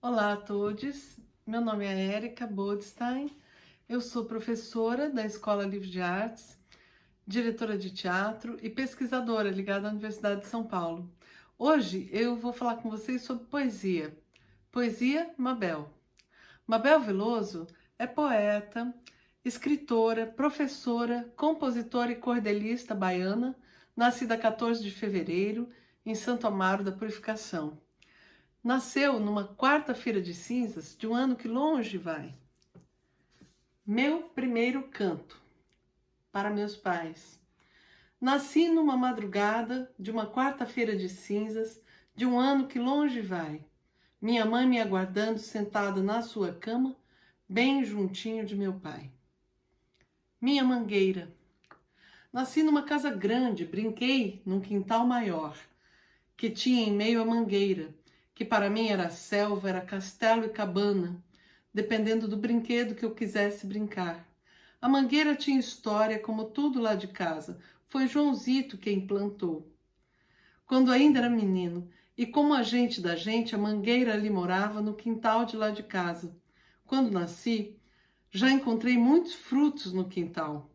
Olá a todos, meu nome é Érica Bodstein, eu sou professora da Escola Livre de Artes, diretora de teatro e pesquisadora ligada à Universidade de São Paulo. Hoje eu vou falar com vocês sobre poesia. Poesia Mabel. Mabel Veloso é poeta, escritora, professora, compositora e cordelista baiana, nascida 14 de fevereiro em Santo Amaro da Purificação. Nasceu numa quarta-feira de cinzas de um ano que longe vai. Meu primeiro canto para meus pais. Nasci numa madrugada de uma quarta-feira de cinzas de um ano que longe vai. Minha mãe me aguardando sentada na sua cama, bem juntinho de meu pai. Minha mangueira. Nasci numa casa grande, brinquei num quintal maior, que tinha em meio a mangueira, que para mim era selva, era castelo e cabana, dependendo do brinquedo que eu quisesse brincar. A mangueira tinha história, como tudo lá de casa. Foi Joãozito quem plantou. Quando ainda era menino, e como a gente da gente, a mangueira ali morava no quintal de lá de casa. Quando nasci, já encontrei muitos frutos no quintal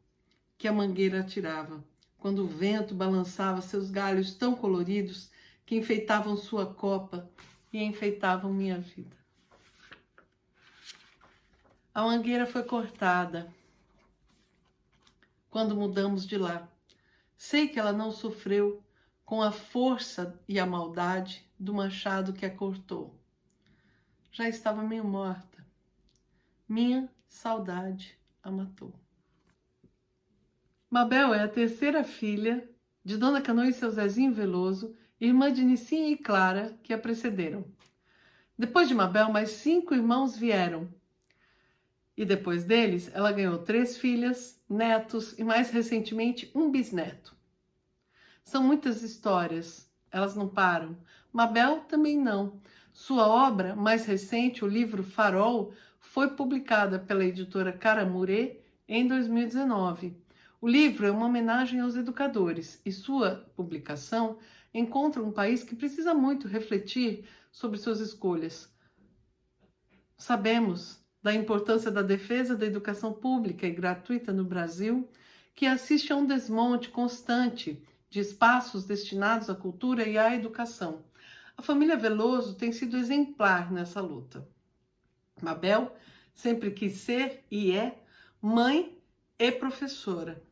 que a mangueira atirava, quando o vento balançava seus galhos tão coloridos que enfeitavam sua copa e enfeitavam minha vida. A mangueira foi cortada quando mudamos de lá. Sei que ela não sofreu com a força e a maldade do machado que a cortou. Já estava meio morta. Minha saudade a matou. Mabel é a terceira filha de Dona Canoa e seu Zezinho Veloso, irmã de Nicinha e Clara, que a precederam. Depois de Mabel, mais 5 irmãos vieram. E depois deles, ela ganhou 3 filhas, netos e, mais recentemente, um bisneto. São muitas histórias, elas não param. Mabel também não. Sua obra mais recente, o livro Farol, foi publicada pela editora Caramurê em 2019. O livro é uma homenagem aos educadores e sua publicação encontra um país que precisa muito refletir sobre suas escolhas. Sabemos da importância da defesa da educação pública e gratuita no Brasil, que assiste a um desmonte constante de espaços destinados à cultura e à educação. A família Veloso tem sido exemplar nessa luta. Mabel sempre quis ser e é mãe e professora,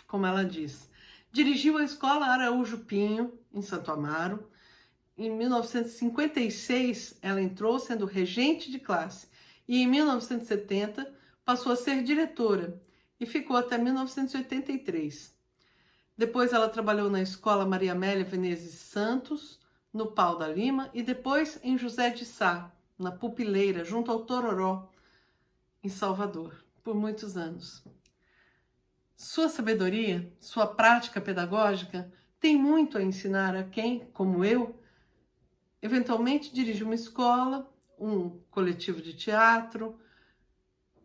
como ela diz. Dirigiu a escola Araújo Pinho, em Santo Amaro. Em 1956, ela entrou sendo regente de classe e em 1970 passou a ser diretora e ficou até 1983. Depois ela trabalhou na Escola Maria Amélia Venezes Santos, no Pau da Lima e depois em José de Sá, na Pupileira, junto ao Tororó, em Salvador, por muitos anos. Sua sabedoria, sua prática pedagógica tem muito a ensinar a quem, como eu, eventualmente dirige uma escola, um coletivo de teatro,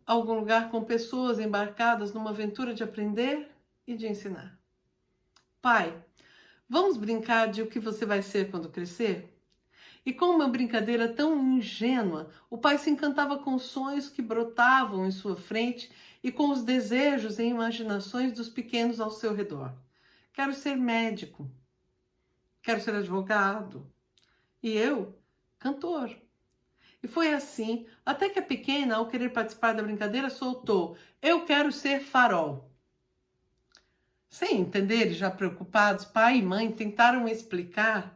algum lugar com pessoas embarcadas numa aventura de aprender e de ensinar. Pai, vamos brincar de o que você vai ser quando crescer? E com uma brincadeira tão ingênua, o pai se encantava com os sonhos que brotavam em sua frente e com os desejos e imaginações dos pequenos ao seu redor. Quero ser médico, quero ser advogado, e eu, cantor. E foi assim, até que a pequena, ao querer participar da brincadeira, soltou: eu quero ser farol. Sem entender e já preocupados, pai e mãe tentaram explicar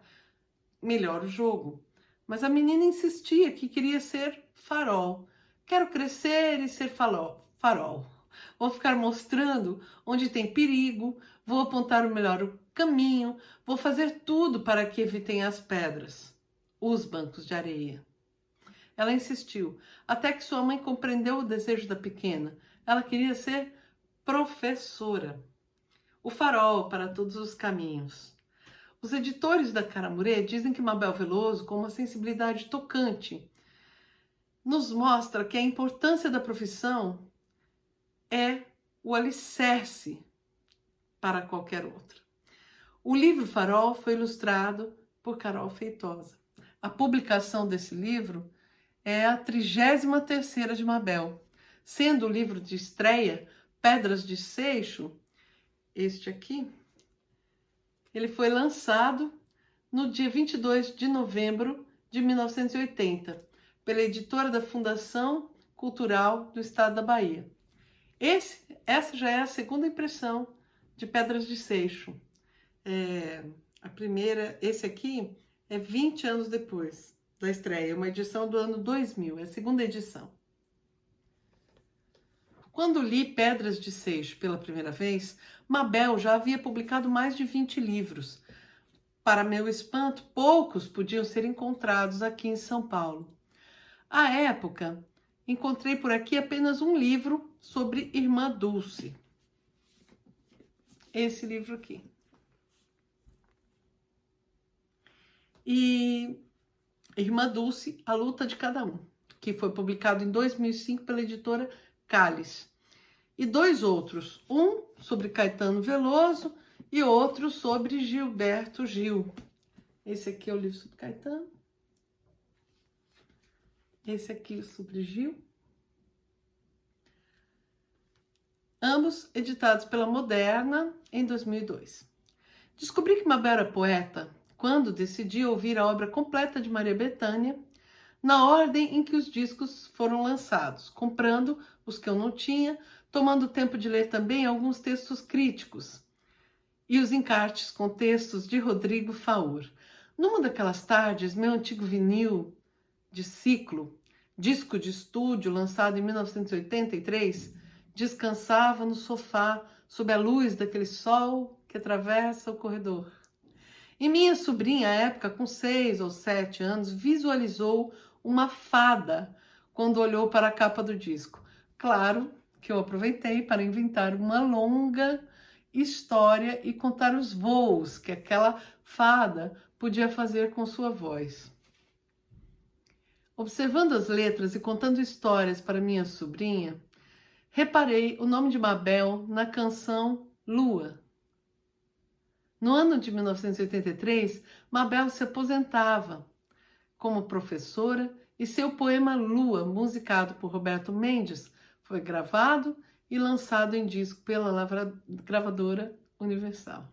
melhor o jogo. Mas a menina insistia que queria ser farol. Quero crescer e ser farol. Vou ficar mostrando onde tem perigo, vou apontar o melhor caminho, vou fazer tudo para que evitem as pedras, os bancos de areia. Ela insistiu, até que sua mãe compreendeu o desejo da pequena. Ela queria ser professora. O farol para todos os caminhos. Os editores da Caramurê dizem que Mabel Veloso, com uma sensibilidade tocante, nos mostra que a importância da profissão é o alicerce para qualquer outra. O livro Farol foi ilustrado por Carol Feitosa. A publicação desse livro é a 33ª de Mabel, sendo o livro de estreia Pedras de Seixo, este aqui, ele foi lançado no dia 22 de novembro de 1980, pela editora da Fundação Cultural do Estado da Bahia. Essa já é a segunda impressão de Pedras de Seixo. A primeira, esse aqui, é 20 anos depois da estreia, uma edição do ano 2000, é a segunda edição. Quando li Pedras de Seixo pela primeira vez, Mabel já havia publicado mais de 20 livros. Para meu espanto, poucos podiam ser encontrados aqui em São Paulo. À época, encontrei por aqui apenas um livro sobre Irmã Dulce. Esse livro aqui. E Irmã Dulce, A Luta de Cada Um, que foi publicado em 2005 pela editora Cálice. E dois outros, um sobre Caetano Veloso e outro sobre Gilberto Gil. Esse aqui é o livro sobre Caetano. Esse aqui é sobre Gil. Ambos editados pela Moderna em 2002. Descobri que Mabel era poeta quando decidi ouvir a obra completa de Maria Bethânia na ordem em que os discos foram lançados, comprando os que eu não tinha, tomando tempo de ler também alguns textos críticos e os encartes com textos de Rodrigo Faur. Numa daquelas tardes, meu antigo vinil de ciclo, disco de estúdio lançado em 1983, descansava no sofá sob a luz daquele sol que atravessa o corredor. E minha sobrinha, à época, com 6 ou 7 anos, visualizou uma fada quando olhou para a capa do disco. Claro que eu aproveitei para inventar uma longa história e contar os voos que aquela fada podia fazer com sua voz. Observando as letras e contando histórias para minha sobrinha, reparei o nome de Mabel na canção Lua. No ano de 1983, Mabel se aposentava como professora e seu poema Lua, musicado por Roberto Mendes, foi gravado e lançado em disco pela gravadora Universal.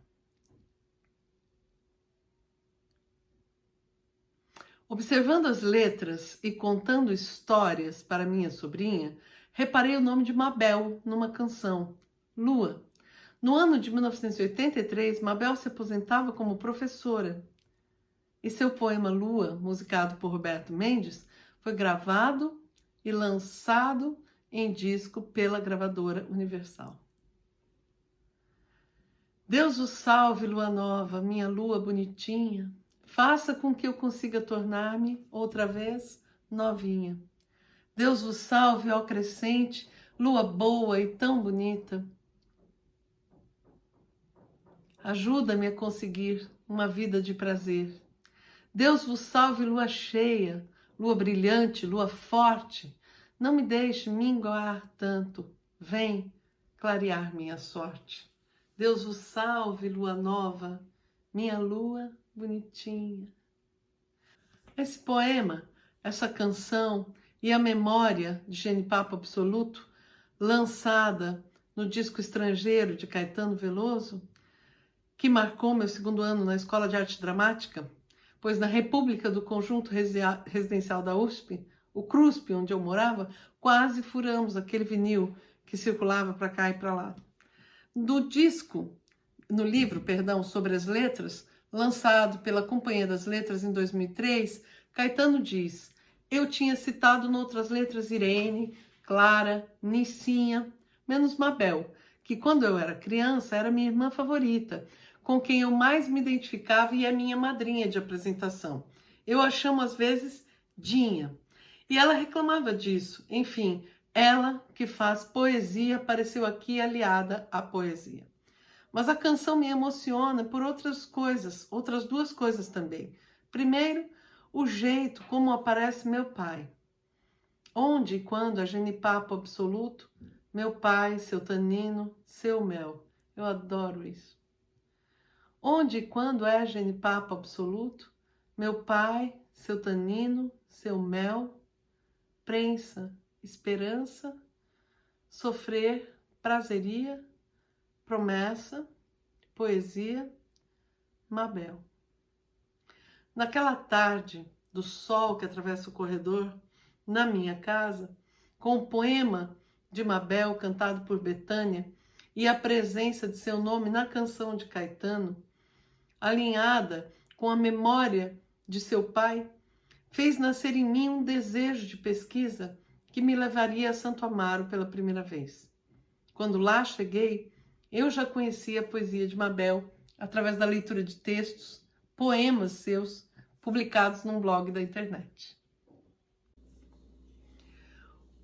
Observando as letras e contando histórias para minha sobrinha, reparei o nome de Mabel numa canção, Lua. No ano de 1983, Mabel se aposentava como professora e seu poema Lua, musicado por Roberto Mendes, foi gravado e lançado em disco pela gravadora Universal. Deus o salve, lua nova, minha lua bonitinha, faça com que eu consiga tornar-me outra vez novinha. Deus o salve, ó crescente, lua boa e tão bonita. Ajuda-me a conseguir uma vida de prazer. Deus vos salve, lua cheia, lua brilhante, lua forte. Não me deixe minguar tanto. Vem clarear minha sorte. Deus vos salve, lua nova, minha lua bonitinha. Esse poema, essa canção e a memória de Genipapo Absoluto, lançada no disco estrangeiro de Caetano Veloso, que marcou meu segundo ano na Escola de Arte Dramática, pois na República do Conjunto Residencial da USP, o CRUSP, onde eu morava, quase furamos aquele vinil que circulava para cá e para lá. No livro, sobre as letras, lançado pela Companhia das Letras em 2003, Caetano diz: eu tinha citado noutras letras Irene, Clara, Nicinha, menos Mabel, que quando eu era criança era minha irmã favorita, com quem eu mais me identificava e é minha madrinha de apresentação. Eu a chamo às vezes Dinha. E ela reclamava disso. Enfim, ela que faz poesia apareceu aqui aliada à poesia. Mas a canção me emociona por outras coisas, outras duas coisas também. Primeiro, o jeito como aparece meu pai. Onde e quando é Genipapo Absoluto, meu pai, seu tanino, seu mel. Eu adoro isso. Onde e quando é Genipapo Absoluto, meu pai, seu tanino, seu mel. prensa, esperança, sofrer, prazeria, promessa, poesia, Mabel. Naquela tarde do sol que atravessa o corredor, na minha casa, com o poema de Mabel cantado por Betânia e a presença de seu nome na canção de Caetano, alinhada com a memória de seu pai, fez nascer em mim um desejo de pesquisa que me levaria a Santo Amaro pela primeira vez. Quando lá cheguei, eu já conhecia a poesia de Mabel através da leitura de textos, poemas seus, publicados num blog da internet.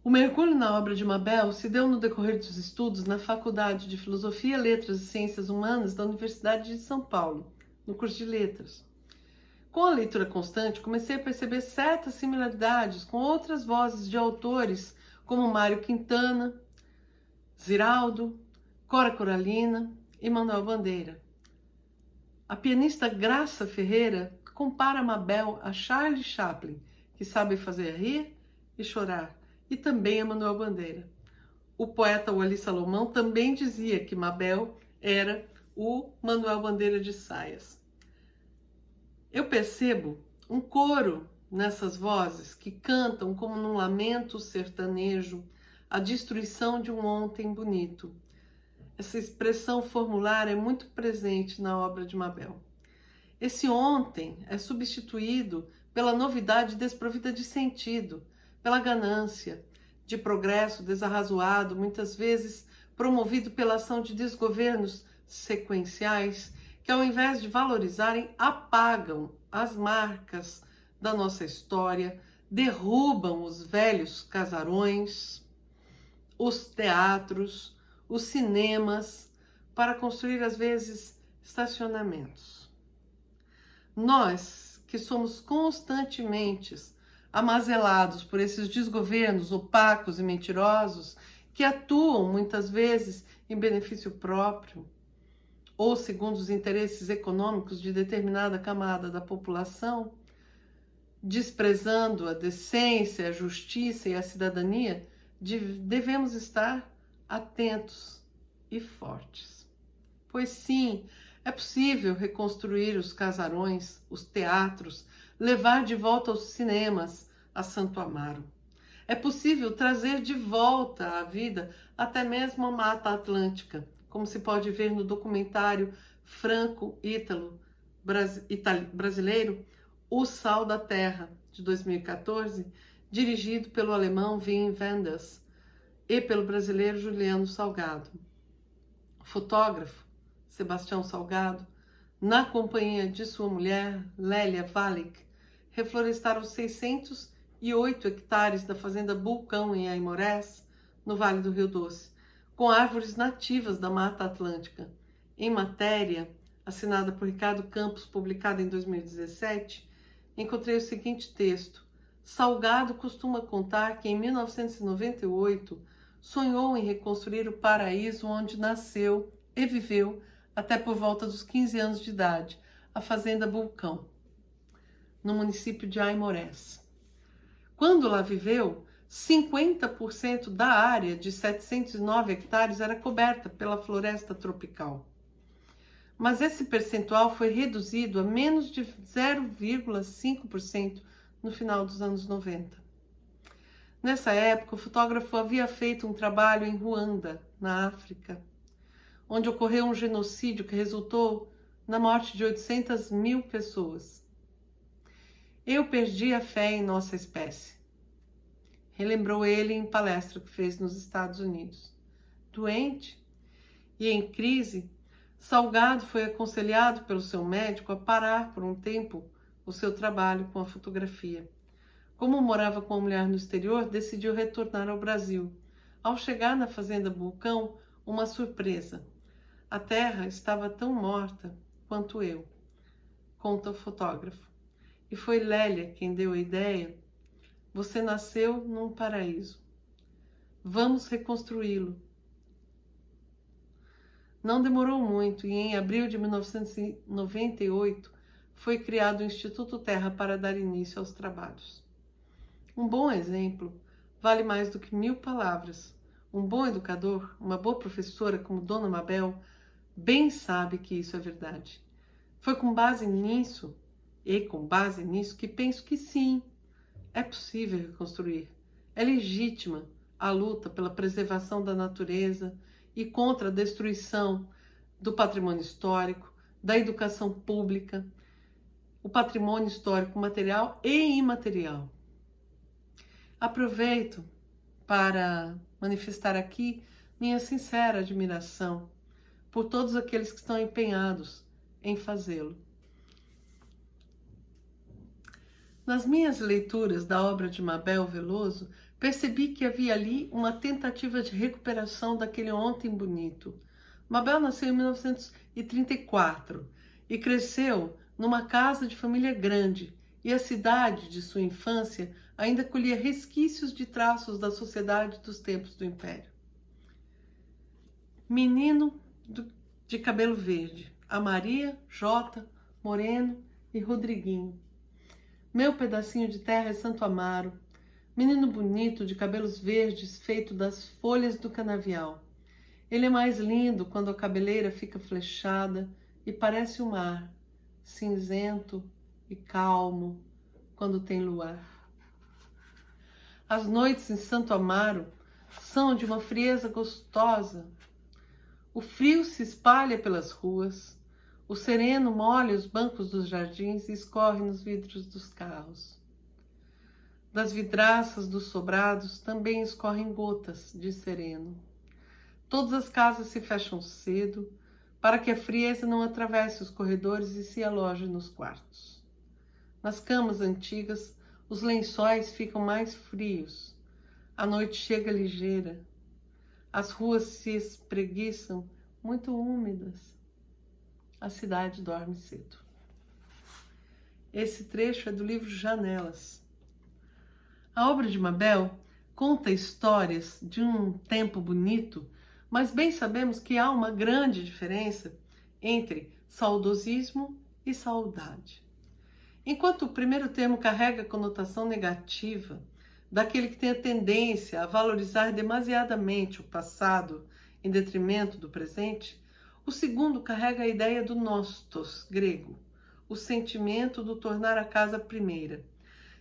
O mergulho na obra de Mabel se deu no decorrer dos estudos na Faculdade de Filosofia, Letras e Ciências Humanas da Universidade de São Paulo, no curso de Letras. Com a leitura constante, comecei a perceber certas similaridades com outras vozes de autores como Mário Quintana, Ziraldo, Cora Coralina e Manuel Bandeira. A pianista Graça Ferreira compara Mabel a Charlie Chaplin, que sabe fazer rir e chorar, e também a Manuel Bandeira. O poeta Wally Salomão também dizia que Mabel era o Manuel Bandeira de Saias. Eu percebo um coro nessas vozes que cantam como num lamento sertanejo a destruição de um ontem bonito. Essa expressão formular é muito presente na obra de Mabel. Esse ontem é substituído pela novidade desprovida de sentido, pela ganância, de progresso desarrazoado, muitas vezes promovido pela ação de desgovernos sequenciais, que ao invés de valorizarem, apagam as marcas da nossa história, derrubam os velhos casarões, os teatros, os cinemas, para construir, às vezes, estacionamentos. Nós, que somos constantemente amazelados por esses desgovernos opacos e mentirosos, que atuam muitas vezes em benefício próprio, ou segundo os interesses econômicos de determinada camada da população, desprezando a decência, a justiça e a cidadania, devemos estar atentos e fortes. Pois sim, é possível reconstruir os casarões, os teatros, levar de volta os cinemas a Santo Amaro. É possível trazer de volta à vida até mesmo a Mata Atlântica, como se pode ver no documentário franco-ítalo brasileiro O Sal da Terra, de 2014, dirigido pelo alemão Wim Wenders e pelo brasileiro Juliano Salgado. O fotógrafo Sebastião Salgado, na companhia de sua mulher Lélia Wallach, reflorestaram 608 hectares da fazenda Bulcão em Aimorés, no Vale do Rio Doce, com árvores nativas da Mata Atlântica. Em matéria, assinada por Ricardo Campos, publicada em 2017, encontrei o seguinte texto: Salgado costuma contar que em 1998 sonhou em reconstruir o paraíso onde nasceu e viveu até por volta dos 15 anos de idade, a fazenda Bulcão, no município de Aimorés. Quando lá viveu, 50% da área de 709 hectares era coberta pela floresta tropical. Mas esse percentual foi reduzido a menos de 0,5% no final dos anos 90. Nessa época, o fotógrafo havia feito um trabalho em Ruanda, na África, onde ocorreu um genocídio que resultou na morte de 800 mil pessoas. Eu perdi a fé em nossa espécie, relembrou ele em palestra que fez nos Estados Unidos. Doente e em crise, Salgado foi aconselhado pelo seu médico a parar por um tempo o seu trabalho com a fotografia. Como morava com a mulher no exterior, decidiu retornar ao Brasil. Ao chegar na fazenda Bulcão, uma surpresa. A terra estava tão morta quanto eu, conta o fotógrafo. E foi Lélia quem deu a ideia. Você nasceu num paraíso. Vamos reconstruí-lo. Não demorou muito e em abril de 1998 foi criado o Instituto Terra para dar início aos trabalhos. Um bom exemplo vale mais do que 1000 palavras. Um bom educador, uma boa professora como Dona Mabel, bem sabe que isso é verdade. Foi com base nisso que penso que sim, é possível reconstruir. É legítima a luta pela preservação da natureza e contra a destruição do patrimônio histórico, da educação pública, o patrimônio histórico material e imaterial. Aproveito para manifestar aqui minha sincera admiração por todos aqueles que estão empenhados em fazê-lo. Nas minhas leituras da obra de Mabel Veloso, percebi que havia ali uma tentativa de recuperação daquele ontem bonito. Mabel nasceu em 1934 e cresceu numa casa de família grande, e a cidade de sua infância ainda colhia resquícios de traços da sociedade dos tempos do Império. Menino de cabelo verde, a Maria, Jota, Moreno e Rodriguinho. Meu pedacinho de terra é Santo Amaro, menino bonito de cabelos verdes feito das folhas do canavial. Ele é mais lindo quando a cabeleira fica flechada e parece o mar, cinzento e calmo quando tem luar. As noites em Santo Amaro são de uma frieza gostosa. O frio se espalha pelas ruas, o sereno molha os bancos dos jardins e escorre nos vidros dos carros. Das vidraças dos sobrados também escorrem gotas de sereno. Todas as casas se fecham cedo, para que a frieza não atravesse os corredores e se aloje nos quartos. Nas camas antigas, os lençóis ficam mais frios. A noite chega ligeira. As ruas se espreguiçam, muito úmidas. A cidade dorme cedo. Esse trecho é do livro Janelas. A obra de Mabel conta histórias de um tempo bonito, mas bem sabemos que há uma grande diferença entre saudosismo e saudade. Enquanto o primeiro termo carrega a conotação negativa, daquele que tem a tendência a valorizar demasiadamente o passado em detrimento do presente, o segundo carrega a ideia do nostos, grego, o sentimento do tornar a casa primeira.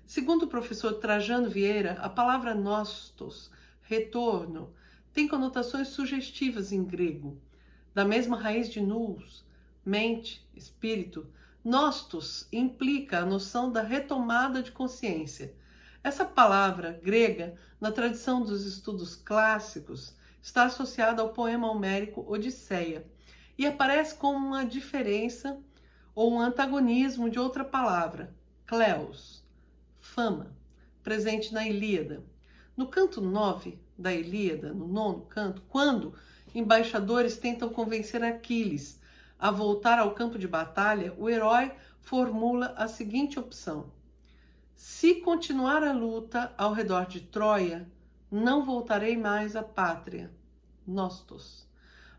Segundo o professor Trajano Vieira, a palavra nostos, retorno, tem conotações sugestivas em grego. Da mesma raiz de nous, mente, espírito, nostos implica a noção da retomada de consciência. Essa palavra grega, na tradição dos estudos clássicos, está associada ao poema homérico Odisseia e aparece como uma diferença ou um antagonismo de outra palavra, kleos, fama, presente na Ilíada. No canto 9 da Ilíada, no 9º canto, quando embaixadores tentam convencer Aquiles a voltar ao campo de batalha, o herói formula a seguinte opção: se continuar a luta ao redor de Troia, não voltarei mais à pátria, nostos,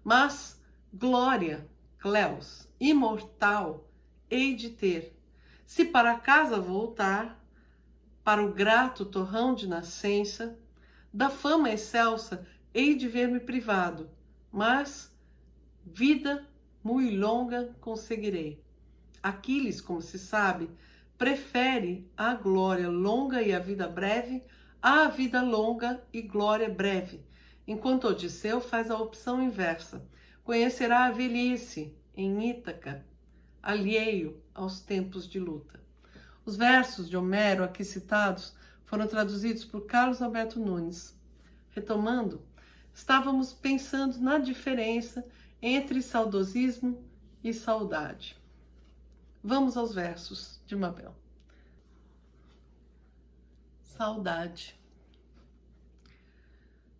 mas glória, kleos, imortal, hei de ter. Se para casa voltar, para o grato torrão de nascença, da fama excelsa hei de ver-me privado, mas vida muito longa conseguirei. Aquiles, como se sabe, prefere a glória longa e a vida breve à vida longa e glória breve, enquanto Odisseu faz a opção inversa. Conhecerá a velhice em Ítaca, alheio aos tempos de luta. Os versos de Homero aqui citados foram traduzidos por Carlos Alberto Nunes. Retomando, estávamos pensando na diferença entre saudosismo e saudade. Vamos aos versos de Mabel. Saudade.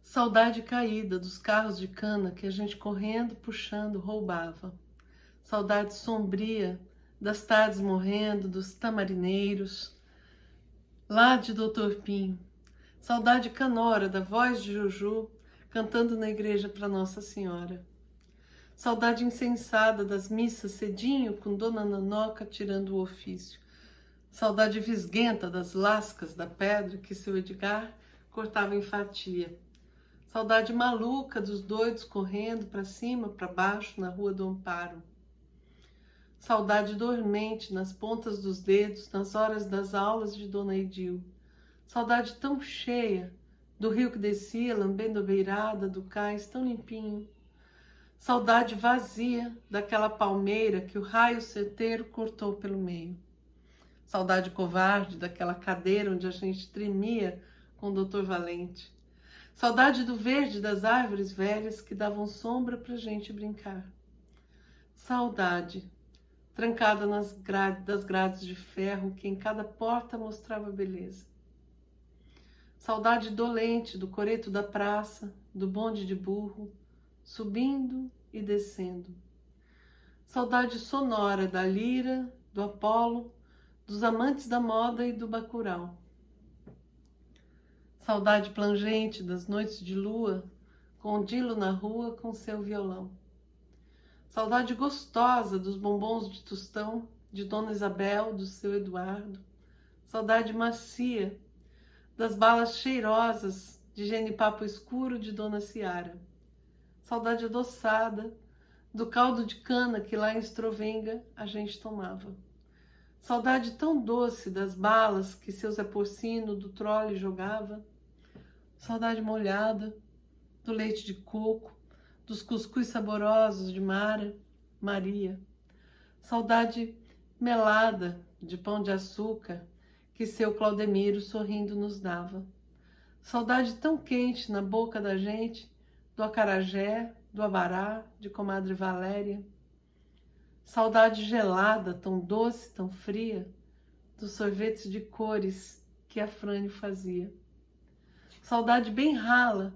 Saudade caída dos carros de cana que a gente correndo, puxando, roubava. Saudade sombria das tardes morrendo, dos tamarineiros, lá de Doutor Pinho. Saudade canora da voz de Juju cantando na igreja para Nossa Senhora. Saudade insensada das missas cedinho com Dona Nanoca tirando o ofício. Saudade visguenta das lascas da pedra que seu Edgar cortava em fatia. Saudade maluca dos doidos correndo para cima, para baixo na Rua do Amparo. Saudade dormente nas pontas dos dedos, nas horas das aulas de Dona Edil. Saudade tão cheia do rio que descia, lambendo a beirada do cais tão limpinho. Saudade vazia daquela palmeira que o raio certeiro cortou pelo meio. Saudade covarde daquela cadeira onde a gente tremia com o Dr. Valente. Saudade do verde das árvores velhas que davam sombra pra gente brincar. Saudade, trancada das grades de ferro que em cada porta mostrava beleza. Saudade dolente do coreto da praça, do bonde de burro, subindo e descendo. Saudade sonora da lira, do Apolo, dos amantes da moda e do bacural. Saudade plangente das noites de lua, com o Dilo na rua com seu violão. Saudade gostosa dos bombons de tostão, de Dona Isabel, do seu Eduardo. Saudade macia das balas cheirosas de genipapo escuro de Dona Ciara. Saudade adoçada do caldo de cana que lá em Estrovenga a gente tomava. Saudade tão doce das balas que seu Zé Porcino do trole jogava. Saudade molhada do leite de coco, dos cuscuz saborosos de Maria. Saudade melada de pão de açúcar que seu Claudemiro sorrindo nos dava. Saudade tão quente na boca da gente do acarajé, do abará, de comadre Valéria. Saudade gelada, tão doce, tão fria, dos sorvetes de cores que a Frânio fazia. Saudade bem rala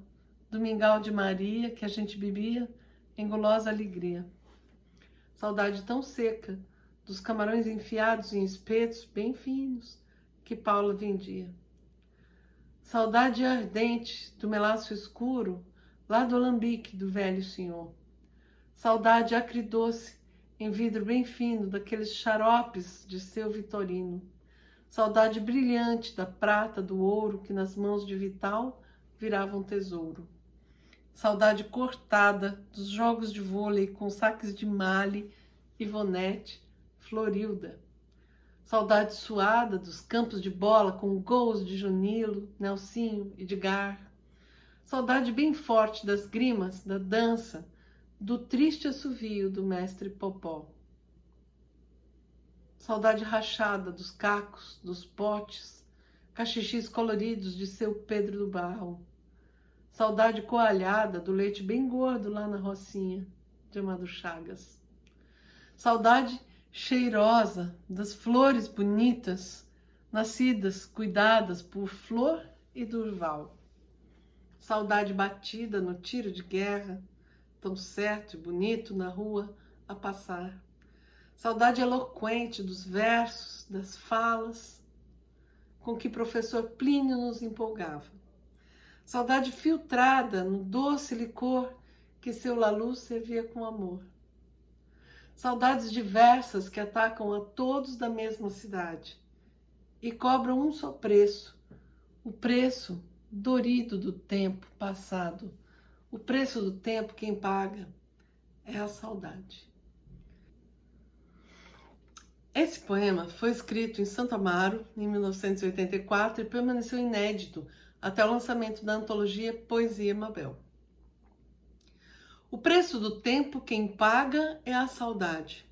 do mingau de Maria que a gente bebia em gulosa alegria. Saudade tão seca dos camarões enfiados em espetos bem finos que Paula vendia. Saudade ardente do melaço escuro lá do alambique do velho senhor. Saudade acridoce em vidro bem fino daqueles xaropes de seu Vitorino. Saudade brilhante da prata, do ouro que nas mãos de Vital viravam tesouro. Saudade cortada dos jogos de vôlei com saques de Mali, Ivonete, Florilda. Saudade suada dos campos de bola com gols de Junilo, Nelsinho, Edgar. Saudade bem forte das grimas, da dança, do triste assovio do mestre Popó. Saudade rachada dos cacos, dos potes, cachixis coloridos de seu Pedro do Barro. Saudade coalhada do leite bem gordo lá na Rocinha, de Amado Chagas. Saudade cheirosa das flores bonitas, nascidas, cuidadas por Flor e Durval. Saudade batida no tiro de guerra, tão certo e bonito na rua a passar. Saudade eloquente dos versos, das falas, com que professor Plínio nos empolgava. Saudade filtrada no doce licor que seu Lalu servia com amor. Saudades diversas que atacam a todos da mesma cidade e cobram um só preço, o preço dorido do tempo passado. O preço do tempo quem paga é a saudade. Esse poema foi escrito em Santo Amaro, em 1984, e permaneceu inédito até o lançamento da antologia Poesia Mabel. O preço do tempo quem paga é a saudade.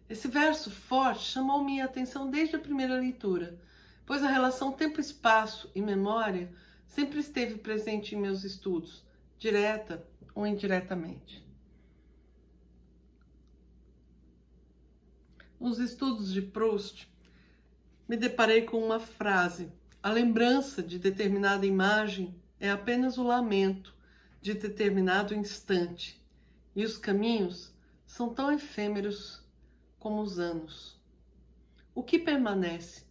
Esse verso forte chamou minha atenção desde a primeira leitura, pois a relação tempo-espaço e memória sempre esteve presente em meus estudos, direta ou indiretamente. Nos estudos de Proust, me deparei com uma frase: a lembrança de determinada imagem é apenas o lamento de determinado instante, e os caminhos são tão efêmeros como os anos. O que permanece?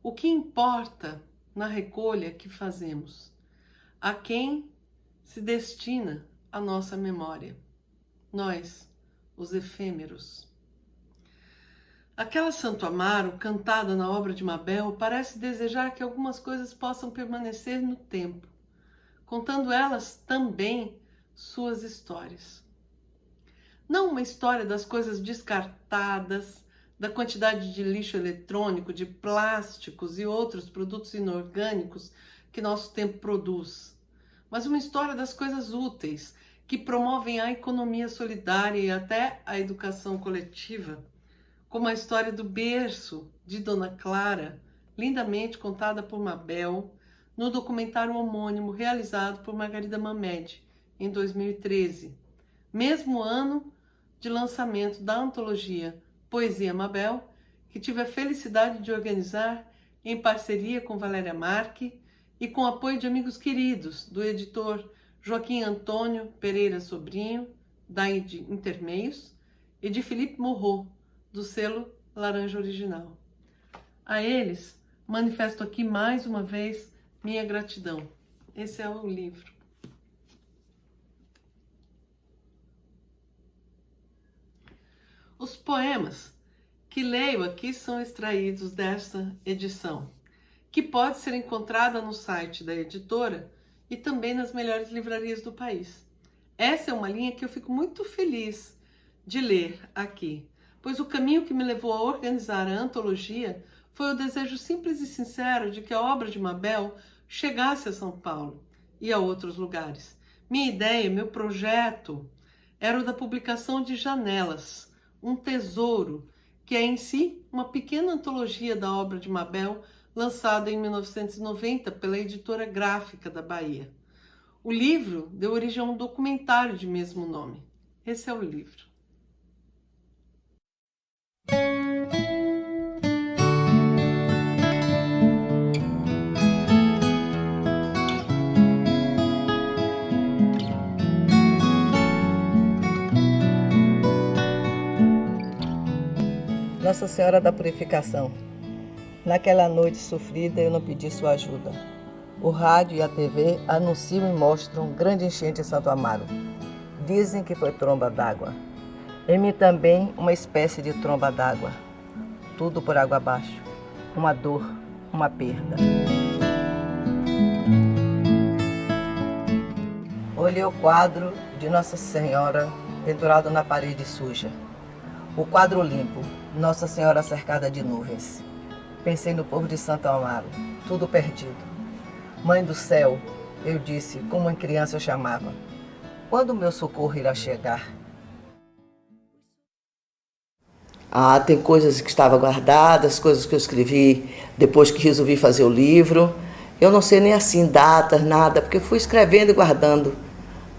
O que importa na recolha que fazemos? A quem se destina a nossa memória? Nós, os efêmeros. Aquela Santo Amaro, cantada na obra de Mabel, parece desejar que algumas coisas possam permanecer no tempo. contando elas também suas histórias. Não uma história das coisas descartadas, da quantidade de lixo eletrônico, de plásticos e outros produtos inorgânicos que nosso tempo produz, mas uma história das coisas úteis, que promovem a economia solidária e até a educação coletiva, como a história do berço de Dona Clara, lindamente contada por Mabel, no documentário homônimo realizado por Margarida Mamed, em 2013, mesmo ano de lançamento da antologia Poesia Mabel, que tive a felicidade de organizar em parceria com Valéria Marque e com apoio de amigos queridos do editor Joaquim Antônio Pereira Sobrinho, da Intermeios, e de Felipe Morro, do selo Laranja Original. A eles, manifesto aqui mais uma vez minha gratidão. Esse é o livro. Os poemas que leio aqui são extraídos desta edição, que pode ser encontrada no site da editora e também nas melhores livrarias do país. Essa é uma linha que eu fico muito feliz de ler aqui, pois o caminho que me levou a organizar a antologia foi o desejo simples e sincero de que a obra de Mabel chegasse a São Paulo e a outros lugares. Minha ideia, meu projeto, era o da publicação de Janelas, um tesouro, que é em si uma pequena antologia da obra de Mabel, lançada em 1990 pela Editora Gráfica da Bahia. O livro deu origem a um documentário de mesmo nome. Esse é o livro. Nossa Senhora da Purificação. Naquela noite sofrida eu não pedi sua ajuda. O rádio e a TV anunciam e mostram grande enchente em Santo Amaro. Dizem que foi tromba d'água. Em mim também uma espécie de tromba d'água. Tudo por água abaixo. Uma dor, uma perda. Olhei o quadro de Nossa Senhora pendurado na parede suja. O quadro limpo, Nossa Senhora cercada de nuvens. Pensei no povo de Santo Amaro, tudo perdido. Mãe do céu, eu disse, como em criança eu chamava. Quando o meu socorro irá chegar? Tem coisas que estavam guardadas, coisas que eu escrevi depois que resolvi fazer o livro. Eu não sei nem assim datas, nada, porque fui escrevendo e guardando.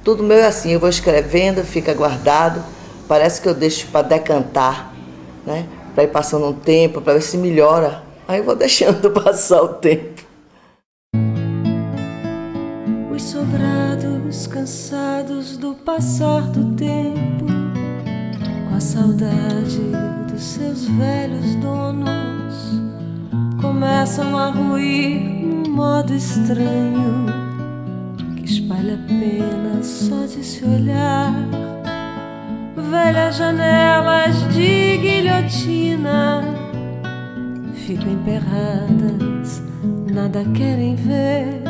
Tudo meu é assim, eu vou escrevendo, fica guardado. Parece que eu deixo para decantar, né? Para ir passando um tempo, para ver se melhora. Aí eu vou deixando passar o tempo. Os sobrados cansados do passar do tempo, com a saudade dos seus velhos donos, começam a ruir num modo estranho, que espalha pena só de se olhar. Velhas janelas de guilhotina ficam emperradas, nada querem ver.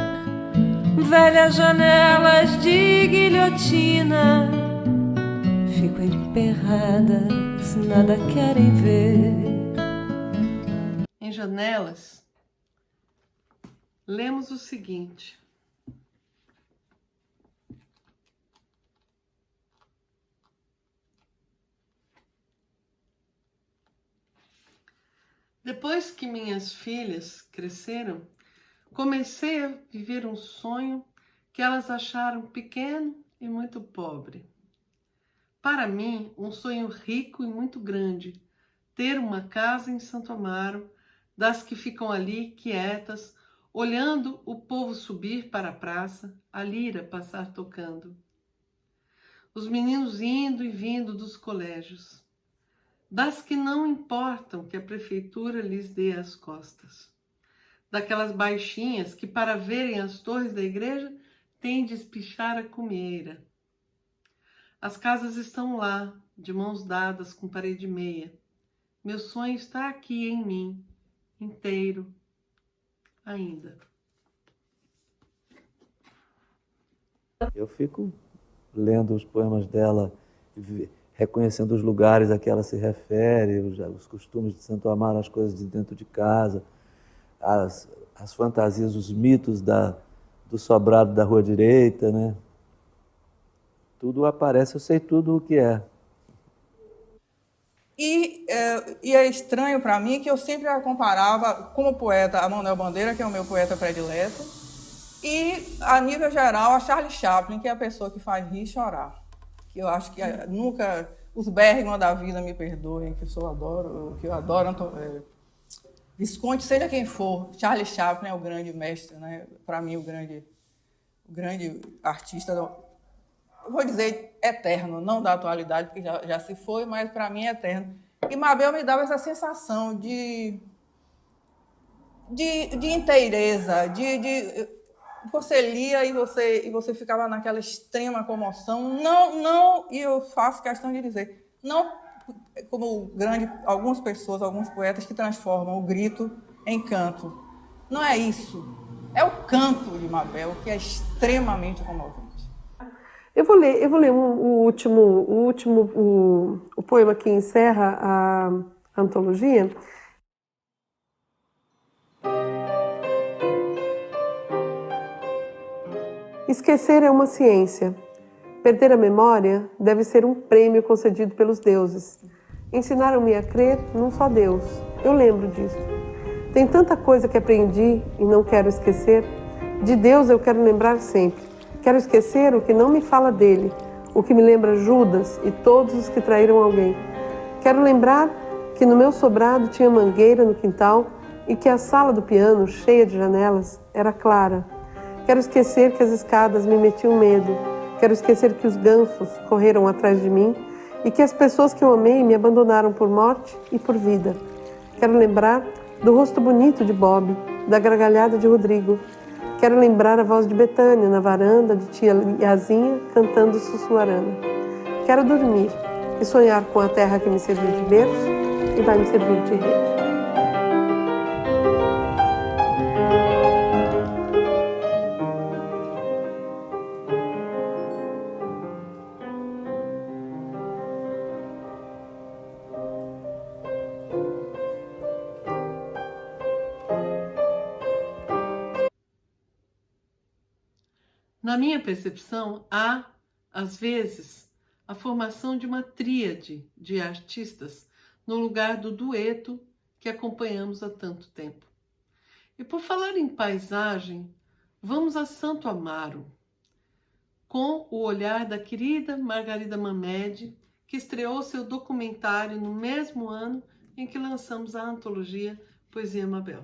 Velhas janelas de guilhotina ficam emperradas, nada querem ver. Em Janelas, lemos o seguinte: depois que minhas filhas cresceram, comecei a viver um sonho que elas acharam pequeno e muito pobre. Para mim, um sonho rico e muito grande, ter uma casa em Santo Amaro, das que ficam ali quietas, olhando o povo subir para a praça, a lira passar tocando. Os meninos indo e vindo dos colégios, das que não importam que a prefeitura lhes dê as costas, daquelas baixinhas que, para verem as torres da igreja, têm de espichar a cumeira. As casas estão lá, de mãos dadas com parede meia. Meu sonho está aqui em mim, inteiro, ainda. Eu fico lendo os poemas dela, reconhecendo os lugares a que ela se refere, os costumes de Santo Amaro, as coisas de dentro de casa, as fantasias, os mitos do sobrado da Rua Direita, né? Tudo aparece, eu sei tudo o que é. E é estranho para mim que eu sempre a comparava, como poeta, a Manuel Bandeira, que é o meu poeta predileto, e, a nível geral, a Charlie Chaplin, que é a pessoa que faz rir e chorar. Que eu acho que nunca... Os Bergman da vida me perdoem, que eu adoro Visconde, seja quem for, Charlie Chaplin é o grande mestre, né? Para mim, o grande artista, eu vou dizer eterno, não da atualidade, porque já se foi, mas para mim é eterno. E Mabel me dava essa sensação de inteireza, você lia e você ficava naquela extrema comoção. Não, e eu faço questão de dizer, não como algumas pessoas, alguns poetas que transformam o grito em canto. Não é isso. É o canto de Mabel que é extremamente comovente. Eu vou ler o poema que encerra a antologia. Esquecer é uma ciência. Perder a memória deve ser um prêmio concedido pelos deuses. Ensinaram-me a crer num só Deus. Eu lembro disso. Tem tanta coisa que aprendi e não quero esquecer. De Deus eu quero lembrar sempre. Quero esquecer o que não me fala dele, o que me lembra Judas e todos os que traíram alguém. Quero lembrar que no meu sobrado tinha mangueira no quintal e que a sala do piano, cheia de janelas, era clara. Quero esquecer que as escadas me metiam medo. Quero esquecer que os gansos correram atrás de mim e que as pessoas que eu amei me abandonaram por morte e por vida. Quero lembrar do rosto bonito de Bob, da gargalhada de Rodrigo. Quero lembrar a voz de Betânia na varanda de tia Yazinha cantando Sussuarana. Quero dormir e sonhar com a terra que me serviu de berço e vai me servir de rede. Na minha percepção, há, às vezes, a formação de uma tríade de artistas no lugar do dueto que acompanhamos há tanto tempo. E por falar em paisagem, vamos a Santo Amaro, com o olhar da querida Margarida Mamed, que estreou seu documentário no mesmo ano em que lançamos a antologia Poesia Mabel.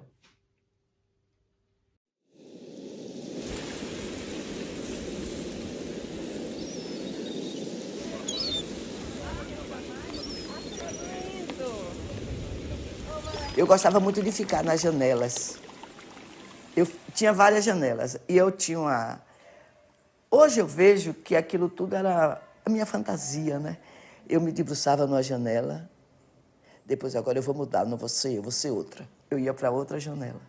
Eu gostava muito de ficar nas janelas. Eu tinha várias janelas e eu tinha uma... Hoje eu vejo que aquilo tudo era a minha fantasia, né? Eu me debruçava numa janela, depois agora eu vou mudar, não vou ser eu, vou ser outra. Eu ia para outra janela,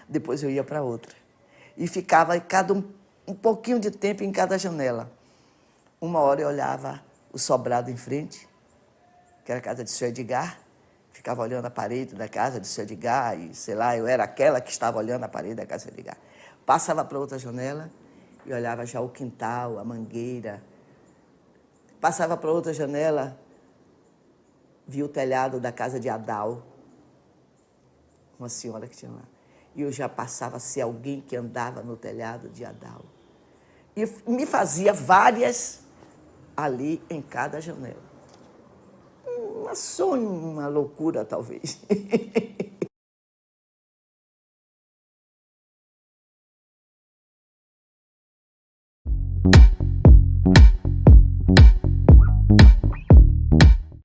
depois eu ia para outra. E ficava um pouquinho de tempo em cada janela. Uma hora eu olhava o sobrado em frente, que era a casa de Sr. Edgar, ficava olhando a parede da casa de Sr. Edgar e, sei lá, eu era aquela que estava olhando a parede da casa de Sr. Edgar. Passava para outra janela e olhava já o quintal, a mangueira. Passava para outra janela, via o telhado da casa de Adal, uma senhora que tinha lá. E eu já passava a ser alguém que andava no telhado de Adal. E me fazia várias ali em cada janela. Um sonho, uma loucura, talvez.